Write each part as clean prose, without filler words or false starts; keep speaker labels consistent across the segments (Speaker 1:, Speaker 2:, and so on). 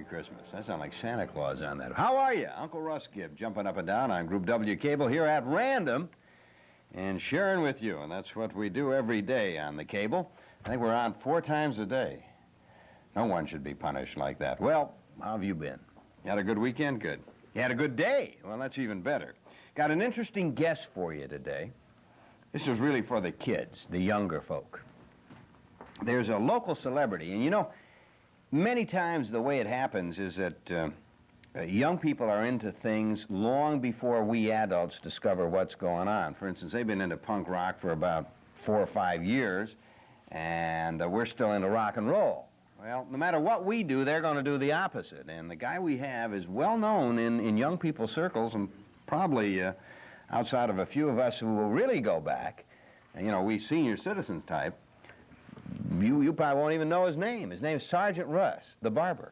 Speaker 1: Christmas. That sounds like Santa Claus on that. How are you? Uncle Russ Gibb, jumping up and down on Group W Cable here at random and sharing with you. And that's what we do every day on the cable. I think we're on 4 times a day. No one should be punished like that. Well, how have you been? You had a good weekend? Good. You had a good day? Well, that's even better. Got an interesting guest for you today. This is really for the kids, the younger folk. There's a local celebrity, and you know, many times the way it happens is that young people are into things long before we adults discover what's going on. For instance, they've been into punk rock for about 4 or 5 years, and we're still into rock and roll. Well, no matter what we do, they're going to do the opposite. And the guy we have is well known in young people's circles, and probably outside of a few of us who will really go back, and, you know, we senior citizens type, you probably won't even know his name. His name's Sergeant Russ, the barber.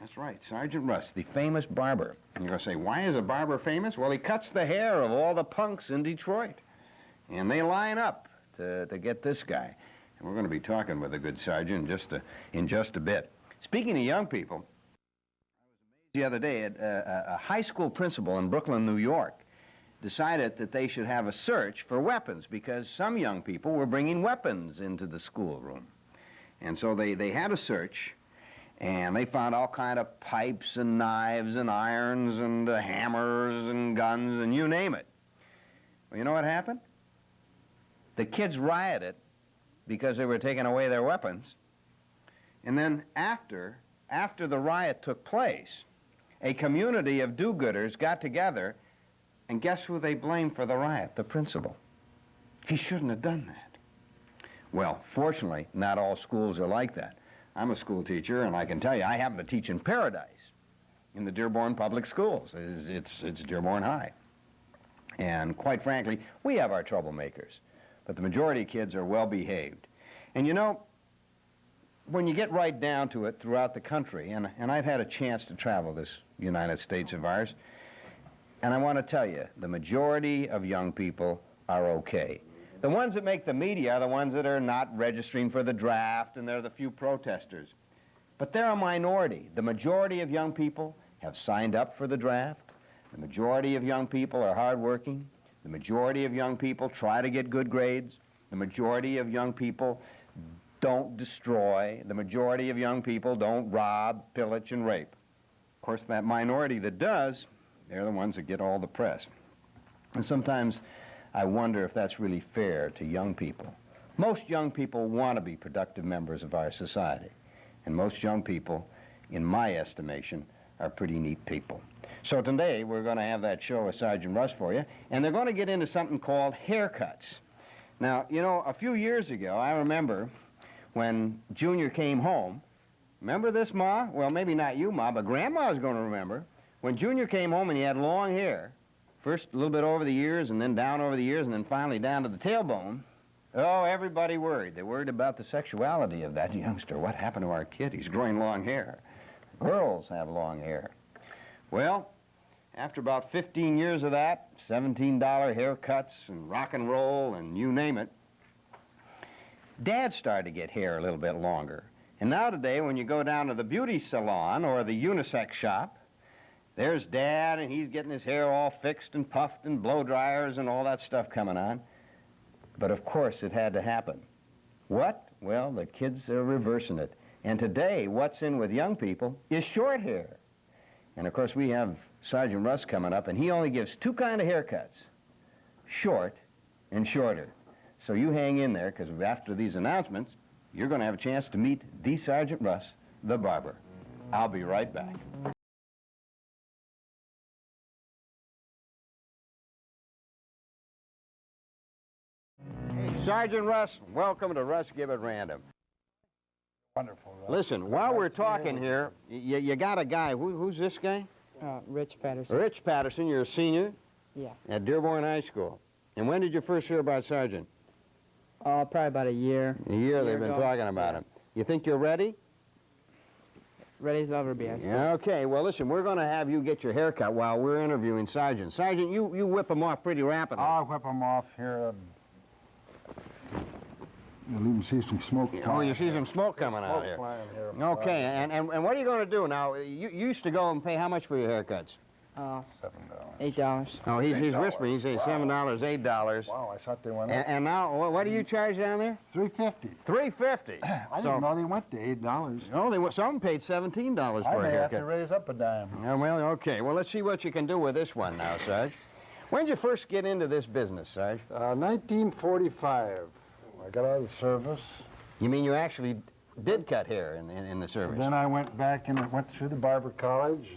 Speaker 1: That's right, Sergeant Russ, the famous barber. And you're going to say, why is a barber famous? Well, he cuts the hair of all the punks in Detroit. And they line up to get this guy. And we're going to be talking with a good sergeant in just a bit. Speaking of young people, I was amazed the other day at a high school principal in Brooklyn, New York, decided that they should have a search for weapons because some young people were bringing weapons into the schoolroom. And so they had a search, and they found all kind of pipes and knives and irons and hammers and guns and you name it. Well, you know what happened? The kids rioted because they were taking away their weapons. And then after the riot took place, a community of do-gooders got together, and guess who they blamed for the riot? The principal. He shouldn't have done that. Well, fortunately, not all schools are like that. I'm a school teacher, and I can tell you, I happen to teach in Paradise, in the Dearborn Public Schools. It's Dearborn High. And quite frankly, we have our troublemakers, but the majority of kids are well-behaved. And you know, when you get right down to it throughout the country, and I've had a chance to travel this United States of ours, and I want to tell you, the majority of young people are okay. The ones that make the media are the ones that are not registering for the draft, and they're the few protesters. But they're a minority. The majority of young people have signed up for the draft. The majority of young people are hardworking. The majority of young people try to get good grades. The majority of young people don't destroy. The majority of young people don't rob, pillage, and rape. Of course, that minority that does, they're the ones that get all the press. And sometimes I wonder if that's really fair to young people. Most young people want to be productive members of our society. And most young people, in my estimation, are pretty neat people. So today we're going to have that show with Sergeant Russ for you, and they're going to get into something called haircuts. Now, you know, a few years ago, I remember when Junior came home. Remember this, Ma? Well, maybe not you, Ma, but Grandma's going to remember. When Junior came home and he had long hair, first a little bit over the ears and then down over the ears and then finally down to the tailbone, oh, everybody worried. They worried about the sexuality of that youngster. What happened to our kid? He's growing long hair. Girls have long hair. Well, after about 15 years of that, $17 haircuts and rock and roll and you name it, Dad started to get hair a little bit longer. And now today, when you go down to the beauty salon or the unisex shop, there's Dad, and he's getting his hair all fixed and puffed and blow dryers and all that stuff coming on. But of course, it had to happen. What? Well, the kids are reversing it. And today, what's in with young people is short hair. And of course, we have Sergeant Russ coming up, and he only gives 2 kinds of haircuts, short and shorter. So you hang in there, because after these announcements, you're going to have a chance to meet the Sergeant Russ, the barber. I'll be right back. Hey, Sergeant Russ, welcome to Russ Gibb at Random.
Speaker 2: Wonderful.
Speaker 1: Listen, while we're talking here, you got a guy. Who's this guy?
Speaker 3: Rich Patterson.
Speaker 1: Rich Patterson. You're a senior?
Speaker 3: Yeah.
Speaker 1: At Dearborn High School. And when did you first hear about Sergeant?
Speaker 3: Probably about a year.
Speaker 1: A year they've been talking about him. You think you're ready?
Speaker 3: Ready as ever be, I suppose.
Speaker 1: Yeah, okay. Well, listen, we're going to have you get your hair cut while we're interviewing Sergeant. Sergeant, you whip him off pretty rapidly.
Speaker 2: I'll whip them off here. You'll even see some smoke.
Speaker 1: Oh, you see some smoke coming out here. Okay, and what are you going to do now? You used to go and pay how much for your haircuts?
Speaker 2: $7.
Speaker 3: $8.
Speaker 1: Oh, he's
Speaker 2: $8.
Speaker 1: whispering. He says $7, $8.
Speaker 2: Wow, I thought they went up.
Speaker 1: And now, what do you charge down there?
Speaker 2: $3.50.
Speaker 1: $3.50.
Speaker 2: I didn't know they went to $8.
Speaker 1: Oh, some paid $17
Speaker 2: I
Speaker 1: for a
Speaker 2: may have to
Speaker 1: haircut.
Speaker 2: raise up a dime.
Speaker 1: Well, okay. Well, let's see what you can do with this one now, Sarge. When did you first get into this business, Sarge?
Speaker 2: 1945. I got out of the service.
Speaker 1: You mean you actually did cut hair in the service?
Speaker 2: Then I went back and went through the Barber College.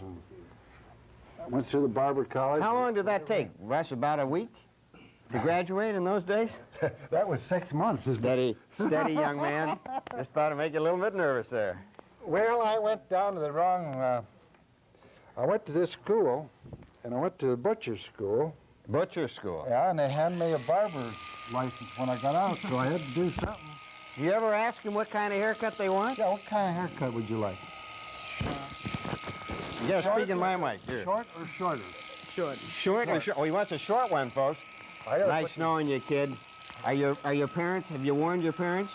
Speaker 1: How long did that take, Russ? About a week to graduate in those days?
Speaker 2: That was 6 months.
Speaker 1: Steady, young man. Just thought it'd make you a little bit nervous there.
Speaker 2: Well, I went down to the wrong... I went to this school, and I went to the butcher school.
Speaker 1: Butcher school.
Speaker 2: Yeah, and they handed me a barber's license when I got out, so I had to do something.
Speaker 1: You ever ask them what kind of haircut they want?
Speaker 2: Yeah, what kind of haircut would you like?
Speaker 1: You gotta speak in my mic, here.
Speaker 2: Short or shorter?
Speaker 3: Short.
Speaker 1: Short or short? Oh, he wants a short one, folks. Nice knowing you, kid. Are your parents, have you warned your parents?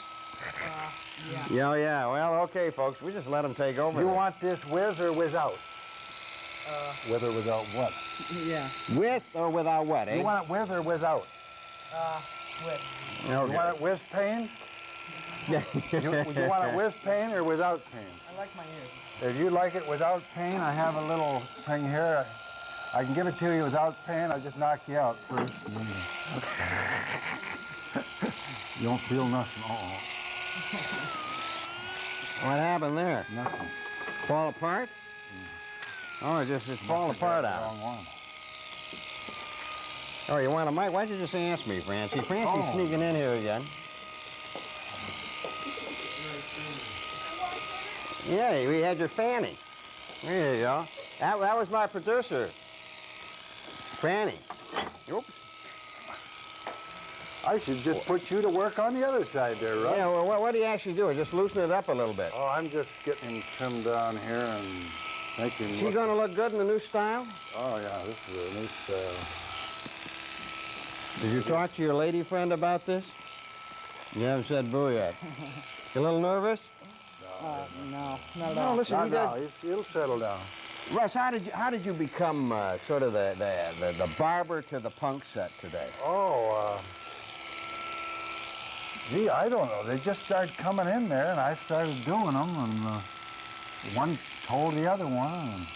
Speaker 3: Yeah.
Speaker 1: Yeah. Well, okay, folks. We just let them take over.
Speaker 2: You want this with or without? With or without what?
Speaker 3: Yeah.
Speaker 1: With or without what, eh?
Speaker 2: You want it with or without?
Speaker 3: With.
Speaker 2: You want it with pain?
Speaker 1: Yeah.
Speaker 2: You want it with pain or without pain?
Speaker 3: I like my ears.
Speaker 2: If you like it without pain, I have a little thing here. I can give it to you without pain. I'll just knock you out first. And then you don't feel nothing.
Speaker 1: What happened there?
Speaker 2: Nothing.
Speaker 1: Fall apart? Oh, it's fall apart out.
Speaker 2: Wrong one.
Speaker 1: Oh, you want a mic? Why'd you just ask me, Francie? Francie's sneaking in here again. Yeah, we had your Fanny. There you go. That was my producer, Franny. Oops.
Speaker 2: I should just put you to work on the other side there, Russ.
Speaker 1: Yeah, well, what do you actually do? Just loosen it up a little bit.
Speaker 2: Oh, I'm just getting him trimmed down here and making him
Speaker 1: She's
Speaker 2: look...
Speaker 1: going to look good in the new style?
Speaker 2: Oh, yeah, this is a new style.
Speaker 1: Did you talk to your lady friend about this? You haven't said boo yet. You a little nervous?
Speaker 3: No, not at
Speaker 1: No,
Speaker 3: all.
Speaker 1: listen,
Speaker 2: He'll settle down.
Speaker 1: Russ, how did you become sort of the barber to the punk set today?
Speaker 2: Oh, gee, I don't know. They just started coming in there, and I started doing them, and one told the other one,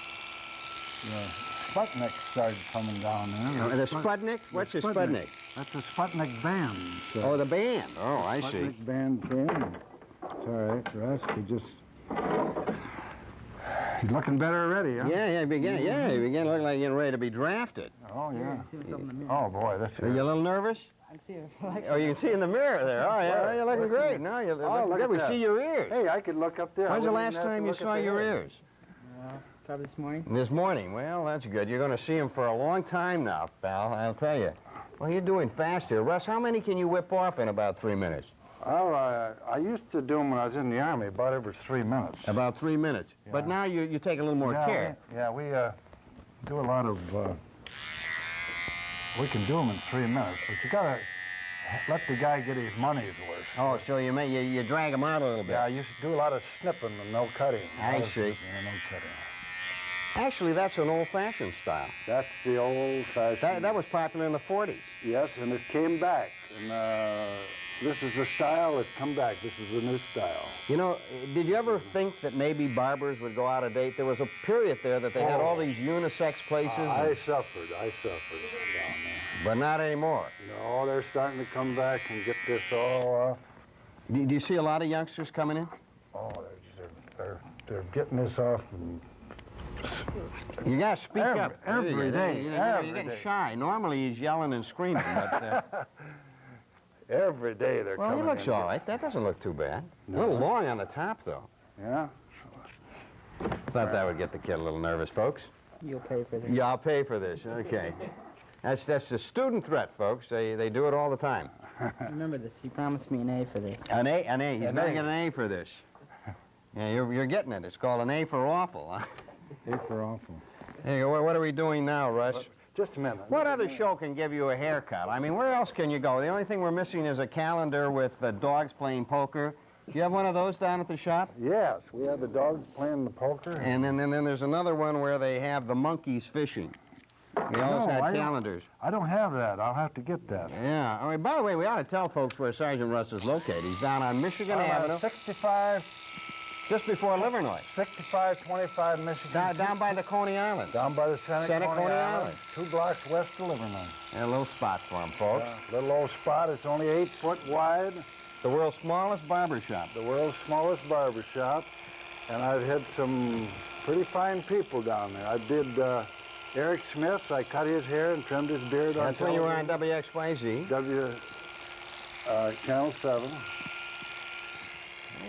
Speaker 2: and Sputnik started coming down there.
Speaker 1: The Sputnik? What's a Sputnik?
Speaker 2: That's a Sputnik band. So
Speaker 1: Oh, the band. Oh, I see.
Speaker 2: Sputnik band came. It's all right, Russ. He's looking better already, huh?
Speaker 1: Yeah, he began to look like getting ready to be drafted.
Speaker 2: Oh, yeah.
Speaker 3: See what's up in the mirror.
Speaker 2: Oh, boy, that's
Speaker 1: Are you a little nervous?
Speaker 3: I'm seeing it.
Speaker 1: Oh, you can see in the mirror there. Oh, yeah, well, you're looking great. No, you're looking
Speaker 2: look
Speaker 1: good.
Speaker 2: at
Speaker 1: We
Speaker 2: that.
Speaker 1: see your ears.
Speaker 2: Hey, I could look up there.
Speaker 1: When's the last time you saw your ears?
Speaker 3: Probably this morning.
Speaker 1: This morning. Well, that's good. You're going to see them for a long time now, pal, I'll tell you. Well, you're doing fast here. Russ, how many can you whip off in about 3 minutes?
Speaker 2: Well, I used to do them when I was in the Army, about every 3 minutes.
Speaker 1: About 3 minutes.
Speaker 2: Yeah.
Speaker 1: But now you take a little more care.
Speaker 2: We do a lot of... we can do them in 3 minutes, but you got to let the guy get his money's worth.
Speaker 1: Oh, so you drag them out a little bit.
Speaker 2: Yeah, you should do a lot of snipping and no cutting.
Speaker 1: I see.
Speaker 2: Yeah, no cutting.
Speaker 1: Actually, that's an old-fashioned style.
Speaker 2: That's the old-fashioned...
Speaker 1: That was popular in the 40s.
Speaker 2: Yes, and it came back. And this is the style that's come back. This is the new style.
Speaker 1: You know, did you ever think that maybe barbers would go out of date? There was a period there that they had all these unisex places.
Speaker 2: I suffered down there.
Speaker 1: But not anymore.
Speaker 2: No, they're starting to come back and get this all...
Speaker 1: Do you see a lot of youngsters coming in?
Speaker 2: Oh, they're getting this off. And
Speaker 1: You got to speak up.
Speaker 2: Every day.
Speaker 1: You're getting shy. Normally he's yelling and screaming, but...
Speaker 2: Every day they're
Speaker 1: Well,
Speaker 2: coming
Speaker 1: he looks
Speaker 2: in.
Speaker 1: all right. That doesn't look too bad.
Speaker 2: No.
Speaker 1: A little long on the top, though.
Speaker 2: Yeah?
Speaker 1: Thought that would get the kid a little nervous, folks.
Speaker 3: You'll pay for this.
Speaker 1: Yeah, I'll pay for this. Okay. That's the student threat, folks. They do it all the time.
Speaker 3: Remember this. You promised me an A for this.
Speaker 1: An A. He's
Speaker 2: An
Speaker 1: going to
Speaker 2: A.
Speaker 1: get an A for this. Yeah, you're getting it. It's called an A for awful. Huh?
Speaker 2: A for awful.
Speaker 1: There you go. What are we doing now, Russ?
Speaker 2: Just a minute.
Speaker 1: What other show can give you a haircut? I mean, where else can you go? The only thing we're missing is a calendar with dogs playing poker. Do you have one of those down at the shop?
Speaker 2: Yes, we have the dogs playing the poker.
Speaker 1: And then there's another one where they have the monkeys fishing. We always
Speaker 2: No,
Speaker 1: had calendars.
Speaker 2: I don't have that. I'll have to get that.
Speaker 1: Yeah. All right, by the way, we ought to tell folks where Sergeant Russ is located. He's down on Michigan Avenue,
Speaker 2: 65,
Speaker 1: just before Livernois.
Speaker 2: 6525 Michigan.
Speaker 1: Down by the Coney Islands.
Speaker 2: Down by the
Speaker 1: Coney Island.
Speaker 2: 2 blocks west of Livernois.
Speaker 1: And a little spot for him, folks.
Speaker 2: Little old spot. It's only 8 foot wide.
Speaker 1: The world's smallest barber shop.
Speaker 2: The world's smallest barber shop. And I've had some pretty fine people down there. I did Eric Smith. I cut his hair and trimmed his beard.
Speaker 1: That's when you were on WXYZ.
Speaker 2: Channel 7.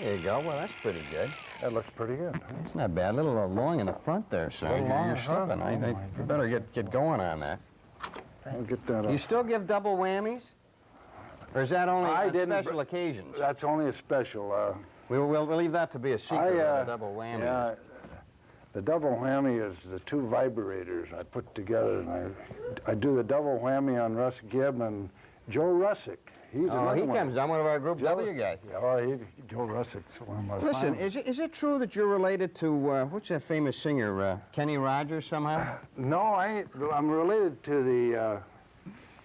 Speaker 1: There you go. Well, that's pretty good.
Speaker 2: That looks pretty good.
Speaker 1: It's not bad. A little long in the front there, Sergeant.
Speaker 2: long
Speaker 1: You're
Speaker 2: in front.
Speaker 1: slipping. I think you better get going on that.
Speaker 2: I'll get that
Speaker 1: Do you
Speaker 2: up.
Speaker 1: still give double whammies? Or is that only
Speaker 2: I
Speaker 1: on
Speaker 2: didn't,
Speaker 1: special occasions?
Speaker 2: That's only a special.
Speaker 1: We'll leave that to be a secret, the double whammy.
Speaker 2: Yeah, the double whammy is the 2 vibrators I put together, and I do the double whammy on Russ Gibb and Joe Russick. He's
Speaker 1: Oh, he
Speaker 2: another
Speaker 1: comes down, one of our Group W guys.
Speaker 2: Joe Russick's one of my
Speaker 1: Listen,
Speaker 2: finest.
Speaker 1: is it true that you're related to, what's that famous singer, Kenny Rogers somehow?
Speaker 2: No, I'm related to the,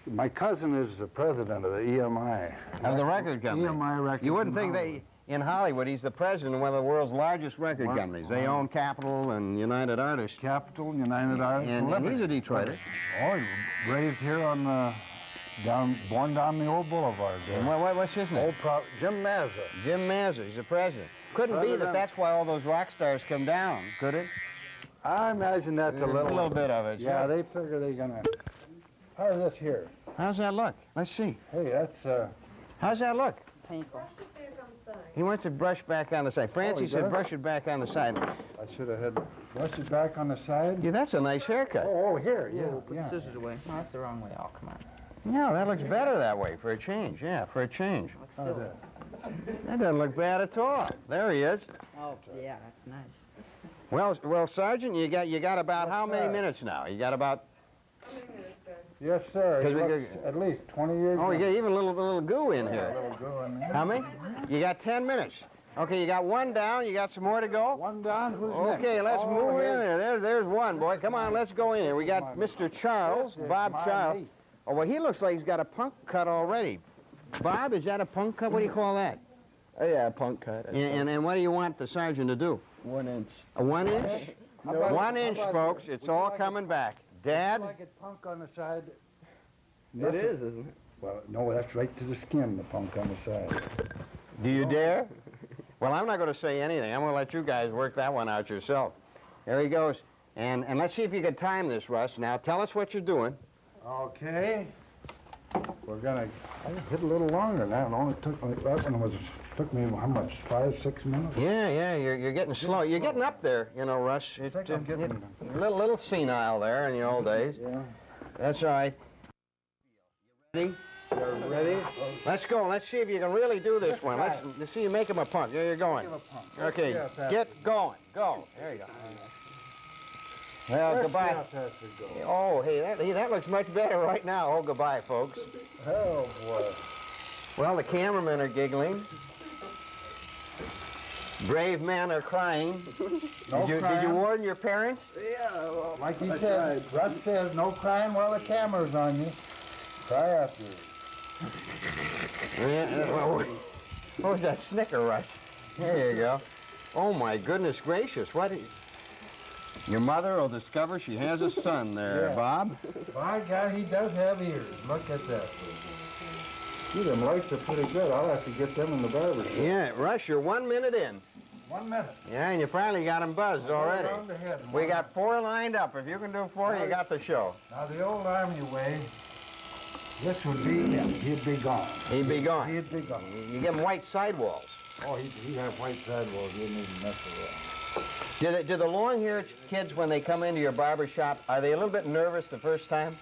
Speaker 2: my cousin is the president of the EMI.
Speaker 1: Of the record company.
Speaker 2: EMI Records.
Speaker 1: You wouldn't think in Hollywood, he's the president of one of the world's largest record companies. They own Capitol and United Artists.
Speaker 2: Capitol, United Artists.
Speaker 1: And he's a Detroiter.
Speaker 2: Oh, he raised here on born down the old boulevard there.
Speaker 1: And what's his name?
Speaker 2: Jim Mazza.
Speaker 1: Jim Mazza, he's the president. Couldn't be that that's why all those rock stars come down, could it?
Speaker 2: I imagine that's a little
Speaker 1: bit of it.
Speaker 2: Yeah,
Speaker 1: sure.
Speaker 2: they figure they're gonna. How's this here?
Speaker 1: How's that look? Let's see.
Speaker 2: Hey, that's
Speaker 1: How's that look?
Speaker 3: Painful.
Speaker 1: He wants it brushed back on the side. Francie
Speaker 2: he
Speaker 1: said
Speaker 2: does?
Speaker 1: brush it back on the side.
Speaker 2: I should have had brush it back on the side.
Speaker 1: Yeah, that's a nice haircut.
Speaker 2: Oh, here, yeah,
Speaker 3: Put the scissors away. No, that's the wrong way. Oh, come on.
Speaker 1: Yeah, that looks better that way for a change. Yeah, for a change.
Speaker 3: What's silver?
Speaker 1: That doesn't look bad at all. There he is.
Speaker 3: Oh, yeah, that's nice.
Speaker 1: Well, Sergeant, you got about how many minutes now? You got about.
Speaker 2: Yes, sir.
Speaker 1: 'Cause
Speaker 2: He
Speaker 1: we
Speaker 2: looks at least 20 years.
Speaker 1: Oh, you got even a little goo in
Speaker 2: A
Speaker 1: here.
Speaker 2: little girl in there.
Speaker 1: How many? You got 10 minutes. Okay, you got one down. You got some more to go.
Speaker 2: One down. Who's
Speaker 1: Okay,
Speaker 2: next?
Speaker 1: let's
Speaker 2: Oh,
Speaker 1: move in
Speaker 2: here's-
Speaker 1: there. There's one, boy. Come on, let's go in here. We got Mr. Charles,
Speaker 2: Yes,
Speaker 1: Bob
Speaker 2: my
Speaker 1: Charles.
Speaker 2: niece.
Speaker 1: Oh, well, he looks like he's got a punk cut already. Bob, is that a punk cut? What do you call that?
Speaker 4: Oh, yeah, punk cut.
Speaker 1: And what do you want the sergeant to do?
Speaker 4: 1 inch.
Speaker 1: A 1 inch?
Speaker 2: How about-
Speaker 1: 1 inch,
Speaker 2: how about-
Speaker 1: folks.
Speaker 2: would
Speaker 1: It's
Speaker 2: you
Speaker 1: all
Speaker 2: like
Speaker 1: coming back. Dad?
Speaker 2: Like it punk on the side.
Speaker 4: It is, isn't it?
Speaker 2: Well, no, that's right to the skin, the punk on the side.
Speaker 1: Do you dare? Well, I'm not going to say anything. I'm going to let you guys work that one out yourself. There he goes. And let's see if you can time this, Russ. Now, tell us what you're doing.
Speaker 2: Okay. We're gonna. I hit a little longer now. It only took me. That one took me how much? 5-6 minutes.
Speaker 1: Yeah, you're getting slow. You're getting up there, you know, Russ.
Speaker 2: I think I'm getting.
Speaker 1: You're a little senile there in the old days.
Speaker 2: Yeah.
Speaker 1: That's all right. You ready?
Speaker 2: Ready?
Speaker 1: Let's go. Let's see if you can really do this one. Let's see you make him a punk. There you're going.
Speaker 2: Give a punk.
Speaker 1: Okay,
Speaker 2: Let's see how fast
Speaker 1: get going. Go. There you go. Well,
Speaker 2: Let's see
Speaker 1: goodbay.
Speaker 2: how fast it goes.
Speaker 1: Oh, hey, that looks much better right now. Oh, goodbye, folks.
Speaker 2: Oh boy.
Speaker 1: Well, the cameramen are giggling. Brave men are crying.
Speaker 2: No
Speaker 1: Did you
Speaker 2: crying.
Speaker 1: warn your parents?
Speaker 4: Yeah, well,
Speaker 2: Like he said, Russ says, no crying while the camera's on you. Cry after it.
Speaker 1: Yeah, well, what was that snicker, Russ? There you go. Oh, my goodness gracious. Your mother will discover she has a son there,
Speaker 2: Yeah.
Speaker 1: Bob.
Speaker 2: My God, he does have ears. Look at that. Gee, them lights are pretty good. I'll have to get them in the barber shop.
Speaker 1: Yeah, Russ, you're 1 minute in.
Speaker 2: 1 minute.
Speaker 1: Yeah, and you finally got them buzzed already.
Speaker 2: Around the head.
Speaker 1: We got 4 lined up. If you can do 4, you got the show.
Speaker 2: Now, the old army way, this would be him. He'd be gone.
Speaker 1: He'd be gone.
Speaker 2: He'd be gone.
Speaker 1: You give him white sidewalls.
Speaker 2: Oh, he'd have white sidewalls. He wouldn't even mess with that.
Speaker 1: Do the long-haired kids, when they come into your barber shop, are they a little bit nervous the first time?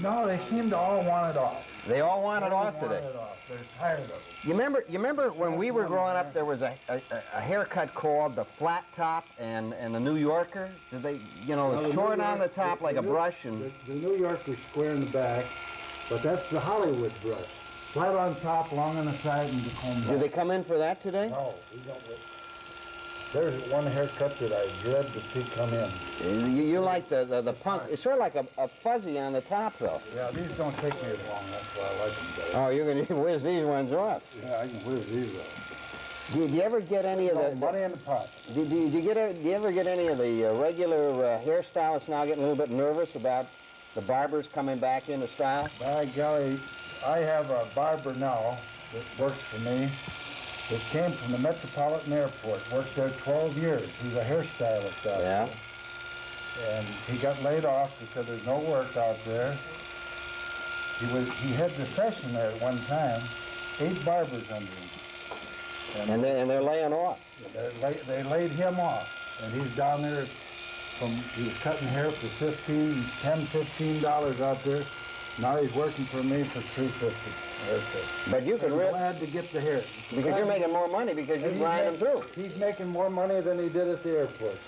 Speaker 2: No, they seem to all want it off.
Speaker 1: They all want it off today.
Speaker 2: Want it off. They're tired of it.
Speaker 1: You remember when we were growing up, there was a haircut called the flat top and the New Yorker? Did they,
Speaker 2: the
Speaker 1: short
Speaker 2: New
Speaker 1: on the
Speaker 2: York-
Speaker 1: top like a brush and...
Speaker 2: The New Yorker's square in the back, but that's the Hollywood brush. Flat on top, long on the side, and the comb back.
Speaker 1: Do they come in for that today?
Speaker 2: No, we don't. There's one haircut that I dread to see come in.
Speaker 1: You like the punk. It's sort of like a fuzzy on the top, though.
Speaker 2: Yeah, these don't take me as long. That's why I like them better.
Speaker 1: Oh, you're going to whiz these ones off.
Speaker 2: Yeah, I can whiz these off.
Speaker 1: Do you ever get any of the...
Speaker 2: money in the pot.
Speaker 1: Do you ever get any of the regular hairstylists now getting a little bit nervous about the barbers coming back into style?
Speaker 2: By golly, I have a barber now that works for me. It came from the Metropolitan Airport, worked there 12 years. He's a hairstylist out there. And he got laid off because there's no work out there. He had the session there at one time, 8 barbers under him.
Speaker 1: And they're laying off.
Speaker 2: They laid him off, and he's down there he was cutting hair for $15 out there. Now he's working for me for $3.50.
Speaker 1: But you can really...
Speaker 2: Glad to get the hair.
Speaker 1: Because you're making more money because you grind them through.
Speaker 2: He's making more money than he did at the airport.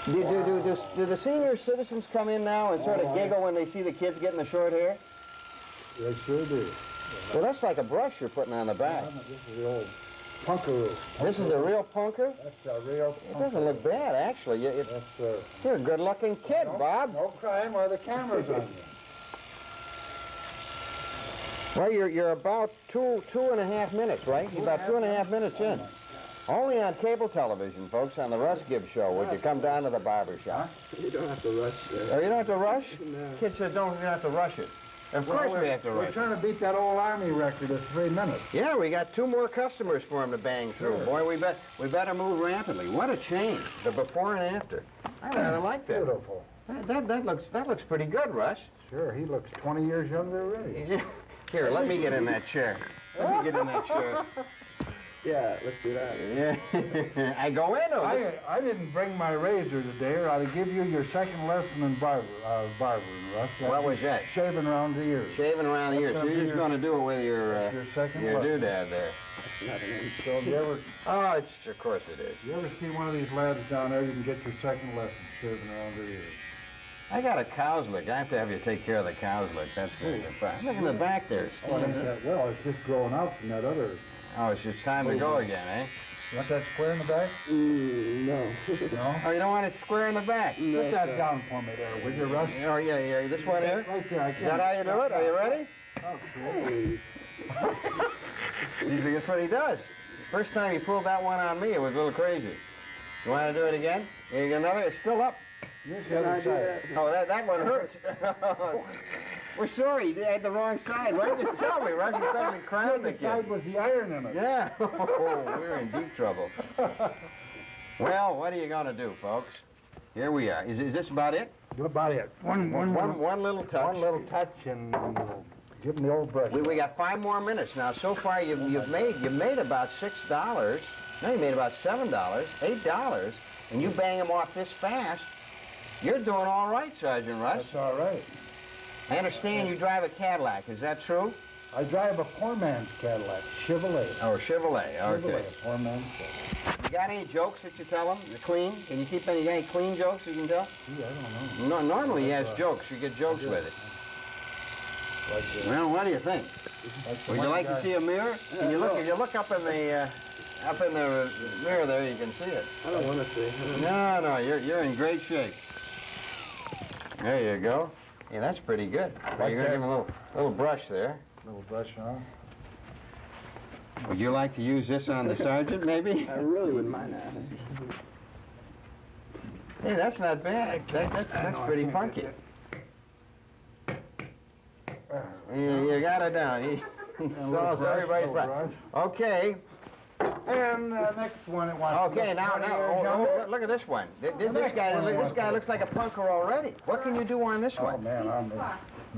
Speaker 1: Do the senior citizens come in now and sort of giggle when they see the kids getting the short hair?
Speaker 2: They sure do.
Speaker 1: Well, that's like a brush you're putting on the back.
Speaker 2: This is the old punkaroo.
Speaker 1: This is a real punker?
Speaker 2: That's a real punkaroo.
Speaker 1: It doesn't look bad, actually. You're a good-looking kid, Bob.
Speaker 2: No crime or the camera's on you.
Speaker 1: Well, you're about two and a half minutes, right? You're about 2.5 minutes in. Only on cable television, folks, on the Russ Gibb show, would you come down to the barber shop.
Speaker 4: You don't have to rush there.
Speaker 1: Oh, you don't have to rush?
Speaker 4: No.
Speaker 1: Kid said, don't have to rush it. Of course we have to
Speaker 2: We're
Speaker 1: rush
Speaker 2: trying to beat that old Army record of 3 minutes.
Speaker 1: Yeah, we got 2 more customers for him to bang through.
Speaker 2: Sure.
Speaker 1: Boy, we better move rapidly. What a change, the before and after. I rather like that.
Speaker 2: Beautiful.
Speaker 1: That looks pretty good, Russ.
Speaker 2: Sure, he looks 20 years younger already.
Speaker 1: Here, let me get in that chair. Let me get in that chair.
Speaker 4: Yeah, let's do that.
Speaker 1: Yeah. I go into it.
Speaker 2: I didn't bring my razor today, or I'd give you your second lesson in barbering, Russ.
Speaker 1: What was that?
Speaker 2: Shaving around the ears.
Speaker 1: Shaving around the ears.
Speaker 2: That's
Speaker 1: So you're
Speaker 2: gonna
Speaker 1: just
Speaker 2: be
Speaker 1: going to do it with your
Speaker 2: second
Speaker 1: your
Speaker 2: lesson.
Speaker 1: doodad there.
Speaker 2: So if you ever,
Speaker 1: Oh, of course it is.
Speaker 2: you ever see one of these lads down there, you can get your second lesson shaving around their ears.
Speaker 1: I got a cow's lick. I have to have you take care of the cow's lick. That's the back. Look in the back there.
Speaker 2: Oh, well, it's just growing out from that other.
Speaker 1: Oh, it's just time to go again, eh?
Speaker 2: You want that square in the back?
Speaker 4: No.
Speaker 2: No?
Speaker 1: Oh, you don't want it square in the back?
Speaker 2: Put that down for me there, will you, Russ?
Speaker 1: Oh, yeah. This one here?
Speaker 2: Right there. I
Speaker 1: Is that how you do it? Are you ready?
Speaker 2: Okay.
Speaker 1: That's what he does. First time he pulled that one on me, it was a little crazy. You want to do it again? Here you go, another. It's still up.
Speaker 2: Here's the other side.
Speaker 1: Oh, that one hurts. We're sorry, you had the wrong side. Why didn't you tell me? Right? You probably crowned the
Speaker 2: The side
Speaker 1: kid.
Speaker 2: with the iron in it.
Speaker 1: Yeah. Oh, we're in deep trouble. Well, what are you going to do, folks? Here we are. Is this about it?
Speaker 2: About it. One
Speaker 1: little touch.
Speaker 2: One little touch, and we'll give him the old brush.
Speaker 1: We got 5 more minutes now. So far, you've made about $6. No, you made about $7, $8, and you bang them off this fast. You're doing all right, Sergeant Russ.
Speaker 2: That's all right.
Speaker 1: I understand you drive a Cadillac. Is that true?
Speaker 2: I drive a poor man's Cadillac, Chevrolet.
Speaker 1: Oh, Chevrolet. Okay.
Speaker 2: Chevrolet, poor man's Cadillac.
Speaker 1: You got any jokes that you tell them? You're clean? Can you keep any clean jokes you can tell?
Speaker 2: Gee, I don't know.
Speaker 1: No, normally he has jokes. You get jokes with it.
Speaker 2: Like
Speaker 1: Well, what do you think? Would you like to see a mirror? Can you look? If you look up in the mirror there, you can see it.
Speaker 4: I don't want to see.
Speaker 1: No, you're in great shape. There you go. Yeah, that's pretty good. Well, you're gonna give him a little brush there.
Speaker 2: Little brush, huh?
Speaker 1: Would you like to use this on the sergeant, maybe?
Speaker 4: I really wouldn't mind that.
Speaker 1: Hey, that's not bad. That's pretty funky. You got it down. He solves everybody's problem. Okay.
Speaker 2: And next one it wants.
Speaker 1: Okay, now, look at this one. This guy looks like a punker already. What can you do on this
Speaker 2: Oh
Speaker 1: one?
Speaker 2: man, I'm.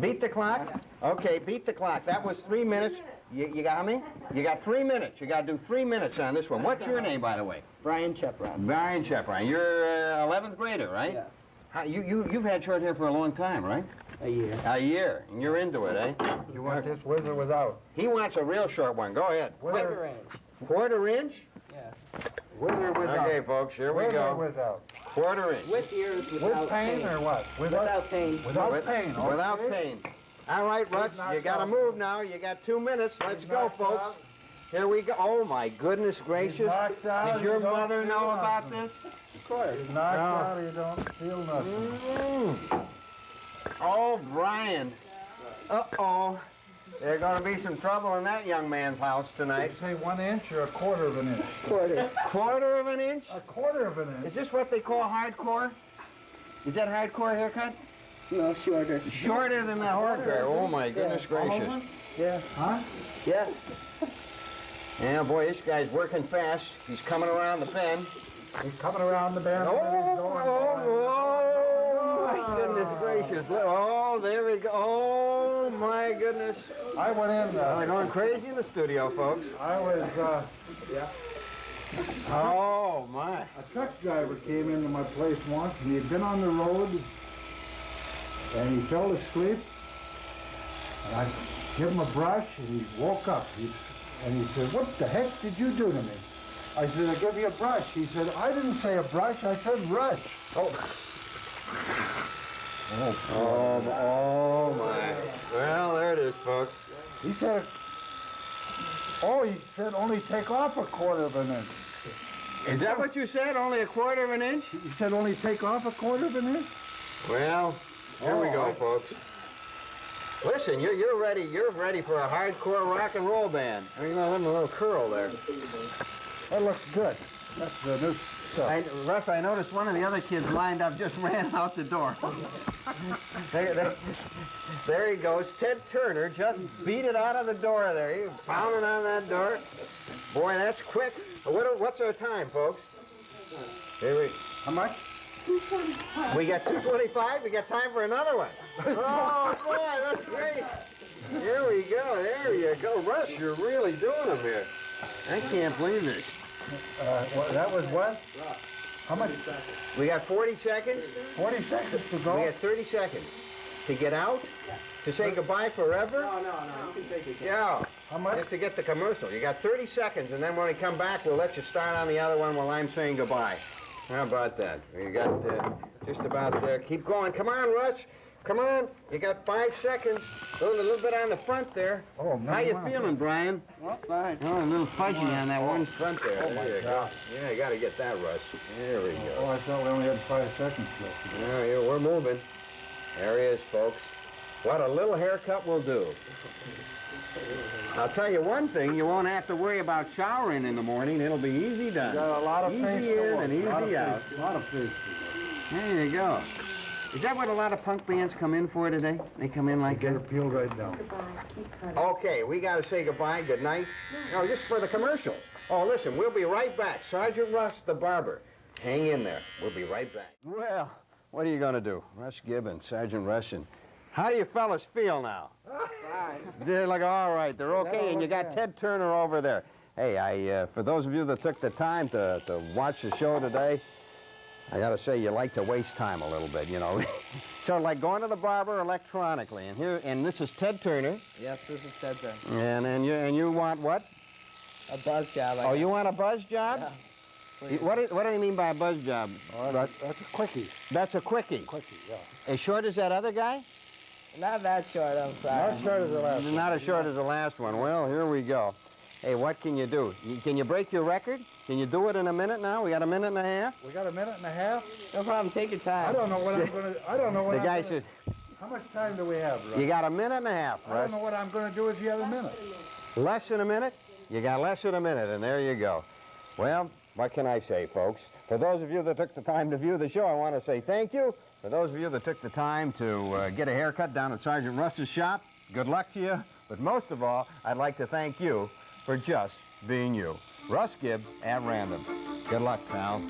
Speaker 1: Beat the clock? Okay, beat the clock. That was 3 minutes. You got me? You got 3 minutes. You got to do 3 minutes on this one. What's your name, by the way?
Speaker 4: Brian Chepron.
Speaker 1: Brian Chepron. You're 11th grader, right?
Speaker 4: Yeah.
Speaker 1: You've had short hair for a long time, right?
Speaker 4: A year.
Speaker 1: A year, and you're into it, eh?
Speaker 2: You want this with or without?
Speaker 1: He wants a real short one. Go ahead.
Speaker 4: Quarter inch.
Speaker 1: Quarter inch?
Speaker 4: Yeah.
Speaker 2: With or without?
Speaker 1: Okay, folks, here we
Speaker 2: With or
Speaker 1: go.
Speaker 2: without?
Speaker 1: Quarter inch.
Speaker 4: With ears,
Speaker 2: With
Speaker 4: without
Speaker 2: pain or what?
Speaker 4: Without pain.
Speaker 2: Without
Speaker 1: With-
Speaker 2: pain. Okay.
Speaker 1: Without pain. All right, Russ,
Speaker 2: knocked
Speaker 1: you got to
Speaker 2: out.
Speaker 1: move now. You got 2 minutes. Let's go,
Speaker 2: knocked
Speaker 1: folks.
Speaker 2: out.
Speaker 1: Here we go. Oh, my goodness gracious.
Speaker 2: knocked out,
Speaker 1: Does your
Speaker 2: you don't
Speaker 1: mother
Speaker 2: feel
Speaker 1: know about
Speaker 2: nothing.
Speaker 1: this?
Speaker 4: Of course.
Speaker 2: He's knocked
Speaker 1: No.
Speaker 2: out, you don't feel nothing.
Speaker 1: Oh, Brian. Uh-oh. There's going to be some trouble in that young man's house tonight.
Speaker 2: Say 1 inch or a quarter of an inch?
Speaker 4: Quarter.
Speaker 1: Quarter of an inch?
Speaker 2: A quarter of an
Speaker 1: Is
Speaker 2: inch.
Speaker 1: this what they call hardcore? Is that hardcore haircut?
Speaker 4: No, shorter.
Speaker 1: Shorter than the hardcore. Oh, my goodness gracious.
Speaker 4: Yeah.
Speaker 2: Huh?
Speaker 4: Yeah.
Speaker 1: Yeah, boy, this guy's working fast. He's coming around the pen.
Speaker 2: He's coming around the bend.
Speaker 1: Oh,
Speaker 2: and he's going
Speaker 1: my goodness gracious. Oh, there we go. Oh, my goodness.
Speaker 2: I went in.
Speaker 1: Well, they're going crazy in the studio, folks.
Speaker 2: I was.
Speaker 1: Oh, my.
Speaker 2: A truck driver came into my place once, and he'd been on the road, and he fell asleep. And I gave him a brush, and he woke up. And he said, "What the heck did you do to me?" I said, "I gave you a brush." He said, "I didn't say a brush, I said rush."
Speaker 1: Oh, my. Well, there it is, folks.
Speaker 2: He said, he said only take off a quarter of an inch.
Speaker 1: Is that what you said? Only a quarter of an inch?
Speaker 2: He said only take off a quarter of an inch?
Speaker 1: Well, here we go,
Speaker 2: I-
Speaker 1: folks. Listen, you're ready. You're ready for a hardcore rock and roll band. I mean, a little curl there.
Speaker 2: That looks good. That's the new stuff.
Speaker 1: Russ, I noticed one of the other kids lined up just ran out the door. There he goes. Ted Turner just beat it out of the door there. He was pounding on that door. Boy, that's quick. What's our time, folks?
Speaker 2: How much?
Speaker 1: We got 2:25. We got time for another one. Oh, boy, that's great. Here we go. There you go. Russ, you're really doing them here. I can't believe this.
Speaker 2: That was what? How much?
Speaker 1: We got 40 seconds.
Speaker 2: 40 seconds to
Speaker 1: We
Speaker 2: go?
Speaker 1: got 30 seconds to get out, to say goodbye forever.
Speaker 4: No, you can take it.
Speaker 1: Yeah,
Speaker 2: How much?
Speaker 1: just to get the commercial. You got 30 seconds, and then when we come back, we'll let you start on the other one while I'm saying goodbye. How about that? You got just about there. Keep going. Come on, Russ. Come on. You got 5 seconds. A little bit on the front there.
Speaker 2: Oh, man.
Speaker 1: How you feeling, Brian?
Speaker 4: Well, fine.
Speaker 1: Oh, a little fudgy on that one front there.
Speaker 2: Oh, my
Speaker 1: There you go.
Speaker 2: God.
Speaker 1: Yeah, you got to get that, Russ. There we go.
Speaker 2: Oh, I thought we only had 5 seconds left.
Speaker 1: Yeah, we're moving. There he is, folks. What a little haircut will do. I'll tell you one thing, you won't have to worry about showering in the morning. It'll be easy done.
Speaker 2: Got a lot of
Speaker 1: Easy
Speaker 2: face to
Speaker 1: in
Speaker 2: work.
Speaker 1: and easy out.
Speaker 2: A lot of face.
Speaker 1: There you go. Is that what a lot of punk bands come in for today? They come in like
Speaker 2: Get
Speaker 1: that?
Speaker 2: her peeled right down.
Speaker 1: Okay, we got to say goodbye, good night. No, just for the commercial. Oh, listen, we'll be right back. Sergeant Russ, the barber. Hang in there. We'll be right back. Well, what are you going to do? Russ Gibb and Sergeant Russ. And how do you fellas feel now?
Speaker 4: Fine.
Speaker 1: They're like, all right, they're okay. And you got Ted Turner over there. Hey, for those of you that took the time to watch the show today, I got to say, you like to waste time a little bit, you know. Sort of like going to the barber electronically. And this is Ted Turner.
Speaker 4: Yes, this is Ted Turner.
Speaker 1: And you want what?
Speaker 4: A buzz job.
Speaker 1: Oh, you want a buzz job?
Speaker 4: Yeah.
Speaker 1: What do they mean by a buzz job?
Speaker 2: Oh, that's a quickie.
Speaker 1: That's a quickie.
Speaker 2: Quickie, yeah.
Speaker 1: As short as that other guy?
Speaker 4: Not that short, I'm sorry.
Speaker 2: Not short as the last one.
Speaker 1: Not as short as the last one. Well, here we go. Hey, what can you do? Can you break your record? Can you do it in a minute now? We got a minute and a half?
Speaker 2: We got a minute and a half.
Speaker 4: No problem, take your time.
Speaker 2: I don't know what I'm going to... I don't know what
Speaker 1: The
Speaker 2: I'm
Speaker 1: guy
Speaker 2: gonna,
Speaker 1: said,
Speaker 2: How much time do we have, Russ?
Speaker 1: you got a minute and a half,
Speaker 2: I
Speaker 1: Russ.
Speaker 2: don't know what I'm going to do with the other minute.
Speaker 1: Less than a minute? You got less than a minute, and there you go. Well, what can I say, folks? For those of you that took the time to view the show, I want to say thank you. For those of you that took the time to get a haircut down at Sergeant Russ's shop, good luck to you. But most of all, I'd like to thank you for just being you. Russ Gibb at random. Good luck, pal.